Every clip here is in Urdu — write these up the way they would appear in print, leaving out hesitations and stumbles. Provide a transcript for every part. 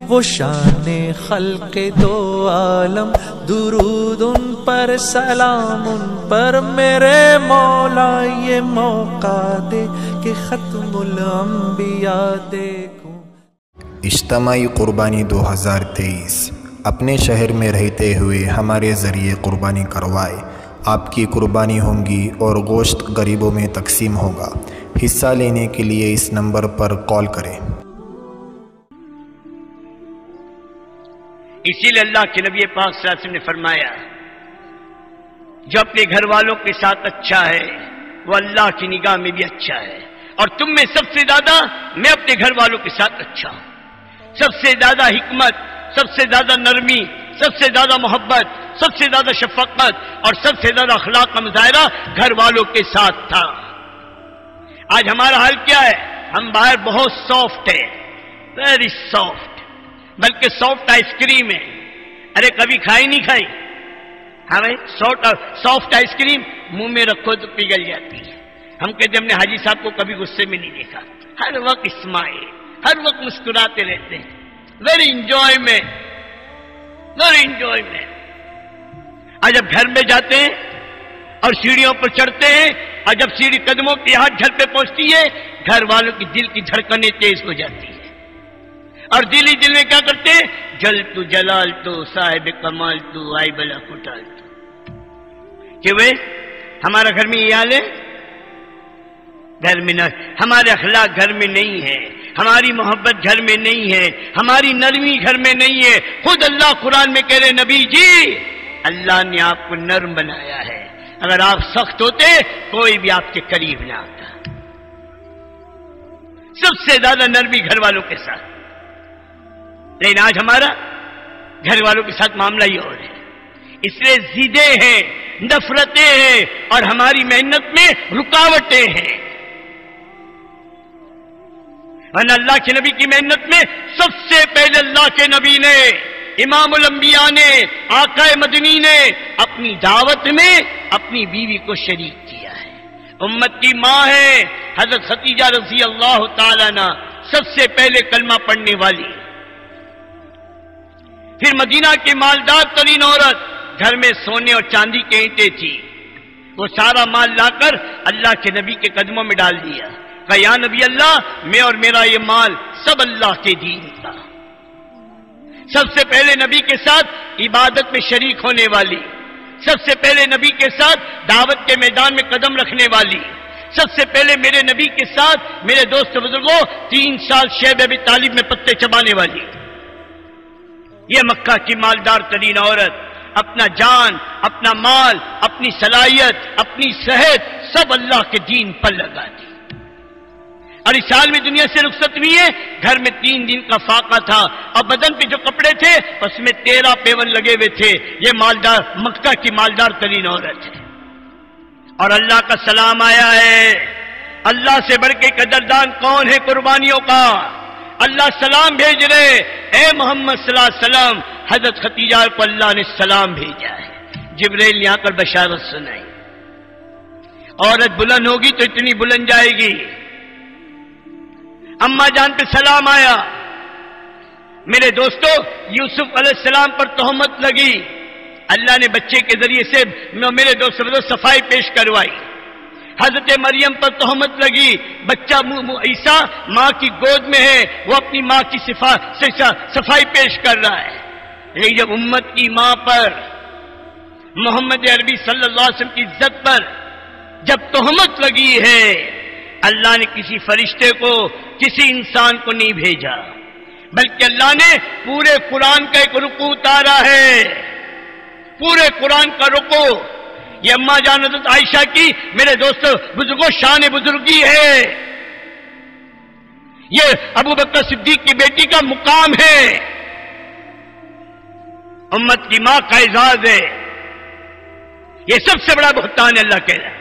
وہ شان خلق دو عالم، درود ان پر سلام ان پر، میرے مولا یہ موقع دے کہ ختم الانبیاء دیکھوں۔ اجتماعی قربانی 2023 اپنے شہر میں رہتے ہوئے ہمارے ذریعے قربانی کروائے، آپ کی قربانی ہوں گی اور گوشت غریبوں میں تقسیم ہوگا۔ حصہ لینے کے لیے اس نمبر پر کال کریں۔ اسی لیے اللہ کے نبی پاک صلی اللہ علیہ وسلم نے فرمایا، جو اپنے گھر والوں کے ساتھ اچھا ہے وہ اللہ کی نگاہ میں بھی اچھا ہے، اور تم میں سب سے زیادہ میں اپنے گھر والوں کے ساتھ اچھا ہوں۔ سب سے زیادہ حکمت، سب سے زیادہ نرمی، سب سے زیادہ محبت، سب سے زیادہ شفقت اور سب سے زیادہ اخلاق کا مظاہرہ گھر والوں کے ساتھ تھا۔ آج ہمارا حال کیا ہے؟ ہم باہر بہت سافٹ ہے، ویری سافٹ، بلکہ سافٹ آئس کریم ہے۔ ارے کبھی کھائی نہیں کھائی؟ ہاں بھائی، سافٹ آئس کریم منہ میں رکھو تو پگھل جاتی ہے۔ ہم کہتے ہم نے حاجی صاحب کو کبھی غصے میں نہیں دیکھا، ہر وقت اسمائل، ہر وقت مسکراتے رہتے ہیں، ویری انجوائمنٹ، ویری انجوائمنٹ۔ آج جب گھر میں جاتے ہیں اور سیڑھیوں پر چڑھتے ہیں، اور جب سیڑھی قدموں کی ہاتھ جھل پہ پہنچتی ہے، گھر والوں کی دل کی دھڑکنیں تیز ہو جاتی ہیں، اور دل ہی دل میں کیا کرتے ہیں؟ جل تو جلال تو صاحب کمال تو آئی بلا کٹال تو۔ کہ وہ ہمارا گھر میں یہ حال ہے؟ گھر میں نہ، ہمارے اخلاق گھر میں نہیں ہے، ہماری محبت گھر میں نہیں ہے، ہماری نرمی گھر میں نہیں ہے۔ خود اللہ قرآن میں کہہ رہے، نبی جی اللہ نے آپ کو نرم بنایا ہے، اگر آپ سخت ہوتے کوئی بھی آپ کے قریب نہ آتا۔ سب سے زیادہ نرمی گھر والوں کے ساتھ، لیکن آج ہمارا گھر والوں کے ساتھ معاملہ یہ اور ہے۔ اس لیے ضدیں ہیں، نفرتیں ہیں، اور ہماری محنت میں رکاوٹیں ہیں۔ ورنہ اللہ کے نبی کی محنت میں سب سے پہلے اللہ کے نبی نے، امام الانبیاء نے، آقا مدنی نے اپنی دعوت میں اپنی بیوی کو شریک کیا ہے۔ امت کی ماں ہے حضرت خدیجہ رضی اللہ تعالیٰ عنہ، سب سے پہلے کلمہ پڑھنے والی، پھر مدینہ کی مالدار ترین عورت، گھر میں سونے اور چاندی کے اینٹیں تھی، وہ سارا مال لا کر اللہ کے نبی کے قدموں میں ڈال دیا، کہا یا نبی اللہ، میں اور میرا یہ مال سب اللہ کے دین کا۔ سب سے پہلے نبی کے ساتھ عبادت میں شریک ہونے والی، سب سے پہلے نبی کے ساتھ دعوت کے میدان میں قدم رکھنے والی، سب سے پہلے میرے نبی کے ساتھ میرے دوست بزرگوں 3 سال شیب ابی طالب میں پتے چبانے والی، یہ مکہ کی مالدار ترین عورت اپنا جان، اپنا مال، اپنی صلاحیت، اپنی صحت سب اللہ کے دین پر لگا دی، اور اس سال میں دنیا سے رخصت ہوئی ہے۔ گھر میں 3 دن کا فاقہ تھا، اور بدن پہ جو کپڑے تھے اس میں 13 پیون لگے ہوئے تھے۔ یہ مالدار، مکہ کی مالدار ترین عورت ہے، اور اللہ کا سلام آیا ہے۔ اللہ سے بڑھ کے قدردان کون ہے قربانیوں کا؟ اللہ سلام بھیج رہے، اے محمد صلی اللہ علیہ وسلم، حضرت خدیجہ کو اللہ نے سلام بھیجا ہے۔ جبرائیل نے آ کر بشارت سنائی، عورت بلند ہوگی تو اتنی بلند جائے گی۔ اماں جان پہ سلام آیا۔ میرے دوستو، یوسف علیہ السلام پر تہمت لگی، اللہ نے بچے کے ذریعے سے میرے دوست صفائی پیش کروائی۔ حضرت مریم پر تہمت لگی، بچہ عیسیٰ ماں کی گود میں ہے، وہ اپنی ماں کی صفائی پیش کر رہا ہے۔ لیکن جب امت کی ماں پر، محمد عربی صلی اللہ علیہ وسلم کی عزت پر جب تہمت لگی ہے، اللہ نے کسی فرشتے کو، کسی انسان کو نہیں بھیجا، بلکہ اللہ نے پورے قرآن کا ایک رکوع اتارا ہے، پورے قرآن کا رکوع۔ یہ اماں جان حضرت عائشہ کی، میرے دوستو بزرگوں، شان بزرگی ہے، یہ ابو بکر صدیق کی بیٹی کا مقام ہے، امت کی ماں کا اعزاز ہے۔ یہ سب سے بڑا بہتان ہے، اللہ کہہ رہا ہے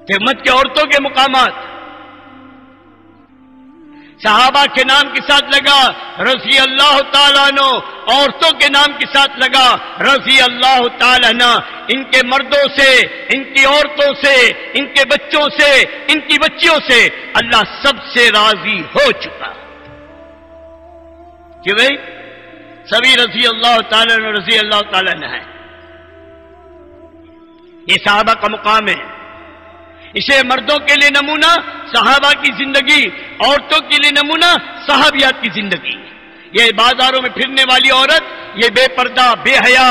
کہ امت کے عورتوں کے مقامات صحابہ کے نام کے ساتھ لگا رضی اللہ تعالیٰ عنہ، عورتوں کے نام کے ساتھ لگا رضی اللہ تعالیٰ عنہ۔ ان کے مردوں سے، ان کی عورتوں سے، ان کے بچوں سے، ان کی بچیوں سے اللہ سب سے راضی ہو چکا کہ بھئی سبھی رضی اللہ تعالیٰ عنہ رضی اللہ تعالیٰ عنہ ہیں۔ یہ صحابہ کا مقام ہے۔ اسے مردوں کے لیے نمونہ صحابہ کی زندگی، عورتوں کے لیے نمونہ صحابیات کی زندگی۔ یہ بازاروں میں پھرنے والی عورت، یہ بے پردہ، بے حیا،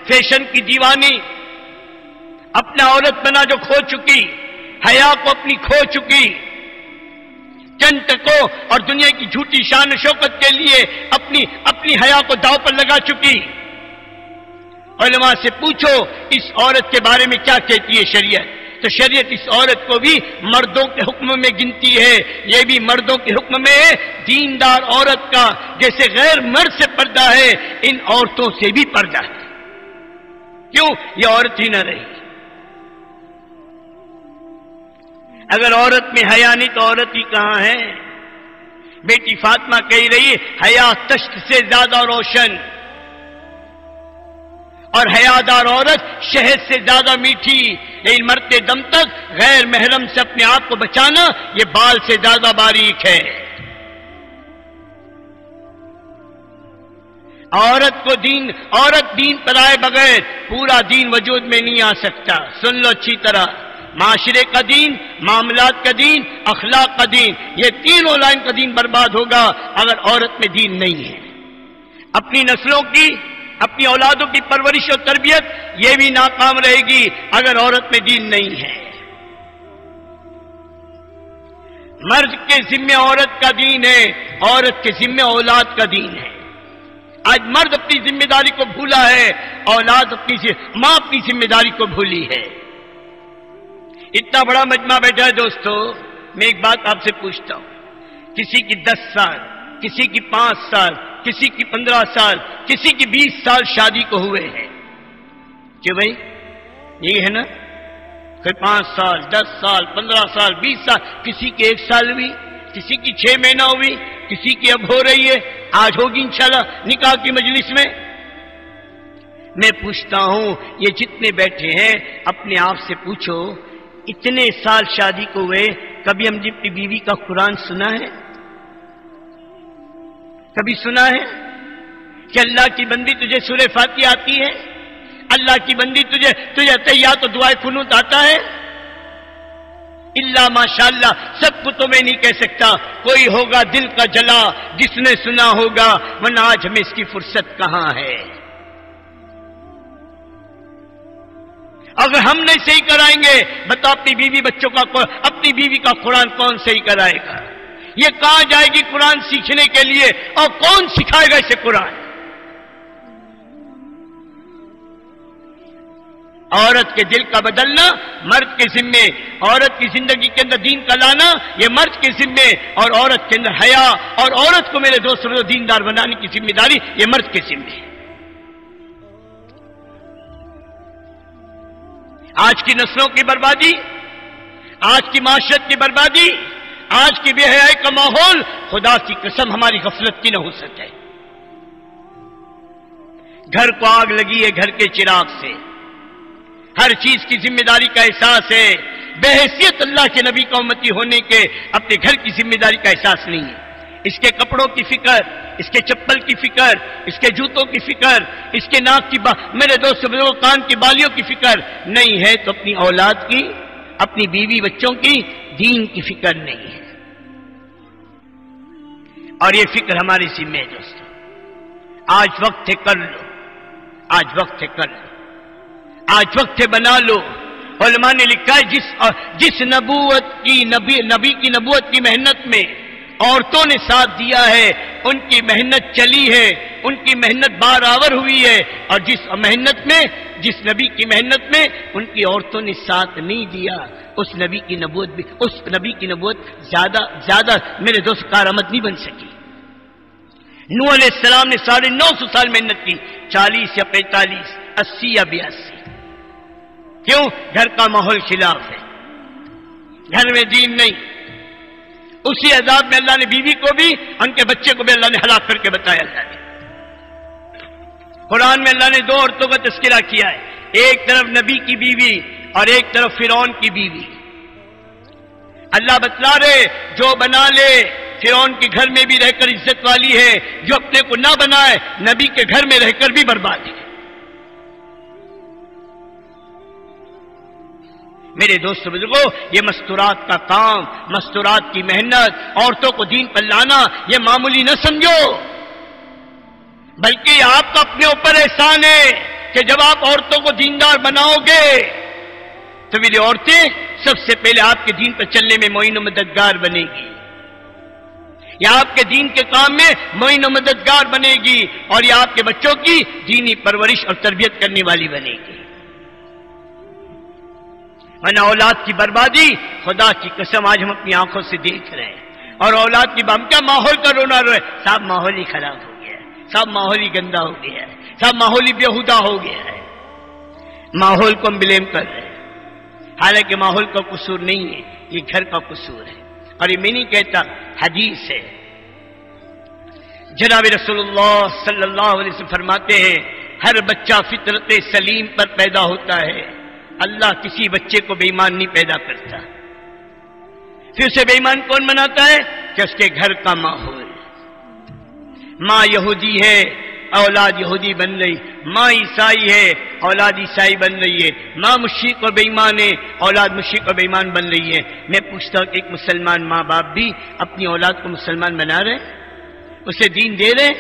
فیشن کی دیوانی، اپنا عورت بنا جو کھو چکی، حیا کو اپنی کھو چکی، چند ٹکوں اور دنیا کی جھوٹی شان و شوکت کے لیے اپنی حیا کو داؤ پر لگا چکی۔ علماء سے پوچھو اس عورت کے بارے میں کیا کہتی ہے شریعت، تو شریعت اس عورت کو بھی مردوں کے حکم میں گنتی ہے۔ یہ بھی مردوں کے حکم میں ہے۔ دیندار عورت کا جیسے غیر مرد سے پردہ ہے، ان عورتوں سے بھی پردہ ہے۔ کیوں؟ یہ عورت ہی نہ رہی۔ اگر عورت میں حیا نہیں تو عورت ہی کہاں ہے؟ بیٹی فاطمہ کہہ رہی ہے حیا تشت سے زیادہ روشن، اور حیادار عورت شہد سے زیادہ میٹھی، لیکن مرتے دم تک غیر محرم سے اپنے آپ کو بچانا یہ بال سے زیادہ باریک ہے۔ عورت دین پر آئے بغیر پورا دین وجود میں نہیں آ سکتا۔ سن لو اچھی طرح، معاشرے کا دین، معاملات کا دین، اخلاق کا دین، یہ تینوں لائن کا دین برباد ہوگا اگر عورت میں دین نہیں ہے۔ اپنی نسلوں کی، اپنی اولادوں کی پرورش اور تربیت یہ بھی ناکام رہے گی اگر عورت میں دین نہیں ہے۔ مرد کے ذمہ عورت کا دین ہے، عورت کے ذمہ اولاد کا دین ہے۔ آج مرد اپنی ذمہ داری کو بھولا ہے، اولاد ماں اپنی ذمہ داری کو بھولی ہے۔ اتنا بڑا مجمع بیٹھا ہے دوستو، میں ایک بات آپ سے پوچھتا ہوں، کسی کی 10 سال، کسی کی 5 سال، کسی کی 15 سال، کسی کی 20 سال شادی کو ہوئے ہیں کہ بھئی یہ ہے نا، کوئی 5 سال، 10 سال، 15 سال، 20 سال، کسی کی 1 سال ہوئی، کسی کی 6 مہینہ ہوئی، کسی کی اب ہو رہی ہے، آج ہوگی انشاءاللہ نکاح کی مجلس میں۔ میں پوچھتا ہوں یہ جتنے بیٹھے ہیں اپنے آپ سے پوچھو، اتنے سال شادی کو ہوئے، کبھی ہم نے اپنی بیوی کا قرآن سنا ہے؟ کبھی سنا ہے کہ اللہ کی بندی تجھے سورہ فاتحہ آتی ہے؟ اللہ کی بندی تجھے تحیات و دعائے قنوت آتا ہے؟ اللہ ماشاءاللہ سب کو تو میں نہیں کہہ سکتا، کوئی ہوگا دل کا جلا جس نے سنا ہوگا، ورنہ آج ہمیں اس کی فرصت کہاں ہے؟ اگر ہم نہیں صحیح کرائیں گے بتا اپنی بیوی کا قرآن کون صحیح کرائے گا؟ یہ کہاں جائے گی قرآن سیکھنے کے لیے، اور کون سکھائے گا اسے قرآن؟ عورت کے دل کا بدلنا مرد کے ذمے، عورت کی زندگی کے اندر دین کا لانا یہ مرد کے ذمے، اور عورت کے اندر حیا اور عورت کو میرے دوستوں دیندار بنانے کی ذمہ داری یہ مرد کے ذمے ہے۔ آج کی نسلوں کی بربادی، آج کی معاشرت کی بربادی، آج کی بے حیائی کا ماحول، خدا کی قسم ہماری غفلت کی نہ ہو سکے۔ گھر کو آگ لگی ہے گھر کے چراغ سے، ہر چیز کی ذمہ داری کا احساس ہے، بے حیثیت اللہ کے نبی کا امتی ہونے کے اپنے گھر کی ذمہ داری کا احساس نہیں ہے۔ اس کے کپڑوں کی فکر، اس کے چپل کی فکر، اس کے جوتوں کی فکر، اس کے ناک کی میرے دوست کان کی بالیوں کی فکر نہیں ہے، تو اپنی اولاد کی، اپنی بیوی بچوں کی دین کی فکر نہیں ہے۔ اور یہ فکر ہماری ذمہ ہے دوستو۔ آج وقت ہے کر لو، آج وقت ہے کر لو، آج وقت ہے بنا لو۔ علماء نے لکھا ہے جس نبی کی نبوت کی محنت میں عورتوں نے ساتھ دیا ہے، ان کی محنت چلی ہے، ان کی محنت بارآور ہوئی ہے، اور جس نبی کی محنت میں ان کی عورتوں نے ساتھ نہیں دیا، اس نبی کی نبوت زیادہ میرے دوست کارآمد نہیں بن سکی۔ نوح علیہ السلام نے 950 سال محنت کی، 40 یا 45، 80 یا 82۔ کیوں؟ گھر کا ماحول خلاف ہے، گھر میں دین نہیں۔ اسی عذاب میں اللہ نے بیوی کو بھی، ان کے بچے کو بھی اللہ نے ہلاک کر کے بتایا۔ اللہ نے قرآن میں اللہ نے 2 عورتوں کا تذکرہ کیا ہے، ایک طرف نبی کی بیوی اور ایک طرف فرعون کی بیوی. اللہ بتلا رہے جو بنا لے فرعون کے گھر میں بھی رہ کر عزت والی ہے، جو اپنے کو نہ بنائے نبی کے گھر میں رہ کر بھی برباد ہے. میرے دوستو بزرگوں، یہ مستورات کا کام، مستورات کی محنت، عورتوں کو دین پر لانا یہ معمولی نہ سمجھو، بلکہ آپ کا اپنے اوپر احسان ہے کہ جب آپ عورتوں کو دیندار بناؤ گے تو میری عورتیں سب سے پہلے آپ کے دین پر چلنے میں معین و مددگار بنے گی، یا آپ کے دین کے کام میں معین و مددگار بنے گی، اور یہ آپ کے بچوں کی دینی پرورش اور تربیت کرنے والی بنے گی. ورنہ اولاد کی بربادی خدا کی قسم آج ہم اپنی آنکھوں سے دیکھ رہے ہیں. اور اولاد کی ہم کیا ماحول کا رونا رو ہے، صاحب ماحول ہی خراب ہو گیا ہے، صاحب ماحول ہی گندا ہو گیا ہے، صاحب ماحول ہی بیہودہ ہو گیا ہے. ماحول کو ہم بلیم کر رہے ہیں، حالانکہ ماحول کا قصور نہیں ہے، یہ گھر کا قصور ہے. اور یہ میں نہیں کہتا، حدیث ہے. جناب رسول اللہ صلی اللہ علیہ وسلم فرماتے ہیں ہر بچہ فطرت سلیم پر پیدا ہوتا ہے، اللہ کسی بچے کو بے ایمان نہیں پیدا کرتا. پھر اسے بے ایمان کون بناتا ہے؟ کہ اس کے گھر کا ماحول. ماں یہودی ہے، اولاد یہودی بن رہی، ماں عیسائی ہے، اولاد عیسائی بن رہی ہے، ماں مشرک اور بے ایمان ہے، اولاد مشرک اور بے ایمان بن رہی ہے. میں پوچھتا ہوں کہ ایک مسلمان ماں باپ بھی اپنی اولاد کو مسلمان بنا رہے، اسے دین دے رہے،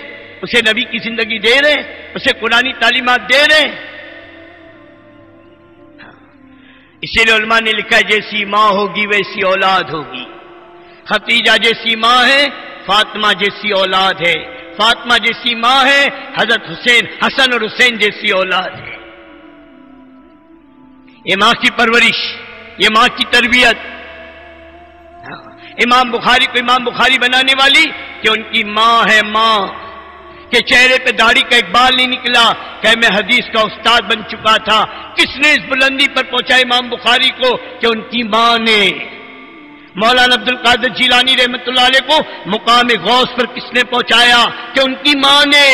اسے نبی کی زندگی دے رہے، اسے قرآنی تعلیمات دے رہے. اسی لیے علماء نے لکھا ہے جیسی ماں ہوگی ویسی اولاد ہوگی. خدیجہ جیسی ماں ہے، فاطمہ جیسی اولاد ہے. فاطمہ جیسی ماں ہے، حضرت حسن اور حسین جیسی اولاد ہے. یہ ماں کی پرورش، یہ ماں کی تربیت. امام بخاری کو امام بخاری بنانے والی کہ ان کی ماں ہے، ماں کہ چہرے پہ داڑھی کا ایک بال نہیں نکلا کہ میں حدیث کا استاد بن چکا تھا. کس نے اس بلندی پر پہنچا امام بخاری کو؟ کہ ان کی ماں نے. مولانا عبد القادر جیلانی رحمۃ اللہ علیہ کو مقام غوث پر کس نے پہنچایا؟ کہ ان کی ماں نے.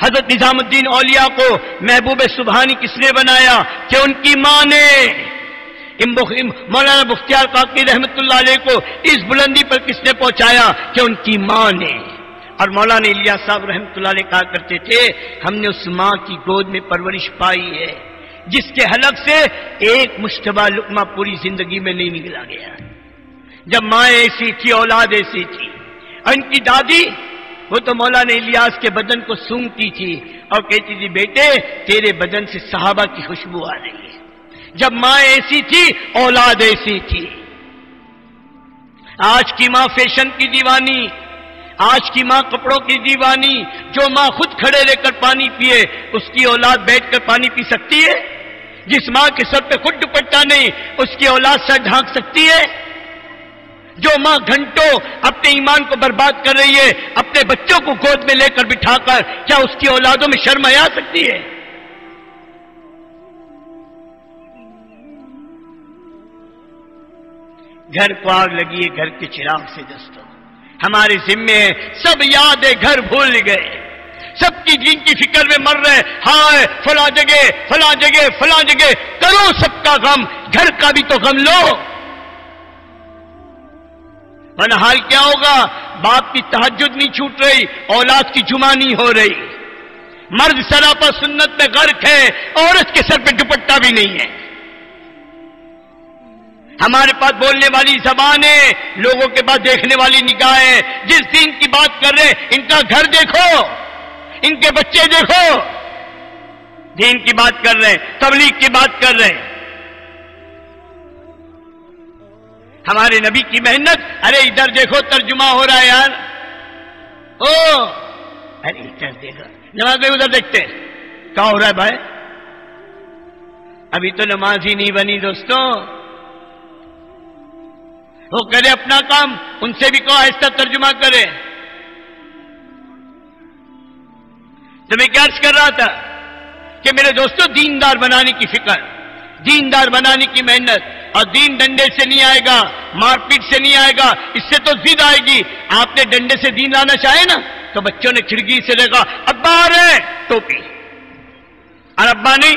حضرت نظام الدین اولیاء کو محبوب سبحانی کس نے بنایا؟ کہ ان کی ماں نے. مولانا بختیار کاکڑی رحمۃ اللہ علیہ کو اس بلندی پر کس نے پہنچایا؟ کہ ان کی ماں نے. اور مولانا الیاس صاحب رحمۃ اللہ علیہ کہا کرتے تھے ہم نے اس ماں کی گود میں پرورش پائی ہے جس کے حلق سے ایک مشتبہ لقمہ پوری زندگی میں نہیں نکلا گیا. جب ماں ایسی تھی اولاد ایسی تھی. اور ان کی دادی وہ تو مولانا الیاس کے بدن کو سونگتی تھی اور کہتی تھی بیٹے تیرے بدن سے صحابہ کی خوشبو آ رہی ہے. جب ماں ایسی تھی اولاد ایسی تھی. آج کی ماں فیشن کی دیوانی، آج کی ماں کپڑوں کی دیوانی. جو ماں خود کھڑے رہ کر پانی پیے اس کی اولاد بیٹھ کر پانی پی سکتی ہے؟ جس ماں کے سر پہ خود دوپٹہ نہیں اس کی اولاد سر ڈھانک سکتی ہے؟ جو ماں گھنٹوں اپنے ایمان کو برباد کر رہی ہے اپنے بچوں کو گود میں لے کر بٹھا کر، کیا اس کی اولادوں میں شرم آ سکتی ہے؟ گھر کو آگ لگی ہے گھر کے چراغ سے دوستوں. ہمارے ذمے ہے، سب یاد ہے گھر بھول گئے، سب کی دین کی فکر میں مر رہے. ہائے فلاں جگہ فلاں جگہ فلاں جگہ. کرو سب کا غم، گھر کا بھی تو غم لو. ورنہ حال کیا ہوگا؟ باپ کی تہجد نہیں چھوٹ رہی، اولاد کی جمعہ نہیں ہو رہی. مرد سراپا سنت میں غرق ہے، عورت کے سر پہ دوپٹہ بھی نہیں ہے. ہمارے پاس بولنے والی زبان ہے، لوگوں کے پاس دیکھنے والی نگاہ ہے. جس دین کی بات کر رہے ان کا گھر دیکھو، ان کے بچے دیکھو. دین کی بات کر رہے ہیں، تبلیغ کی بات کر رہے ہیں. ہمارے نبی کی محنت، ارے ادھر دیکھو ترجمہ ہو رہا ہے یار. ارے ادھر دیکھو، نماز میں ادھر دیکھتے ہیں کیا ہو رہا ہے بھائی. ابھی تو نماز ہی نہیں بنی دوستوں. وہ کرے اپنا کام، ان سے بھی کہو آہستہ ترجمہ کرے. تو میں کیا عرض کر رہا تھا کہ میرے دوستو دیندار بنانے کی فکر، دیندار بنانے کی محنت. اور دین ڈنڈے سے نہیں آئے گا، مار پیٹ سے نہیں آئے گا، اس سے تو ضد آئے گی. آپ نے ڈنڈے سے دین لانا چاہے نا تو بچوں نے کھڑکی سے دیکھا ابا آ رہے ٹوپی، اور ابا نہیں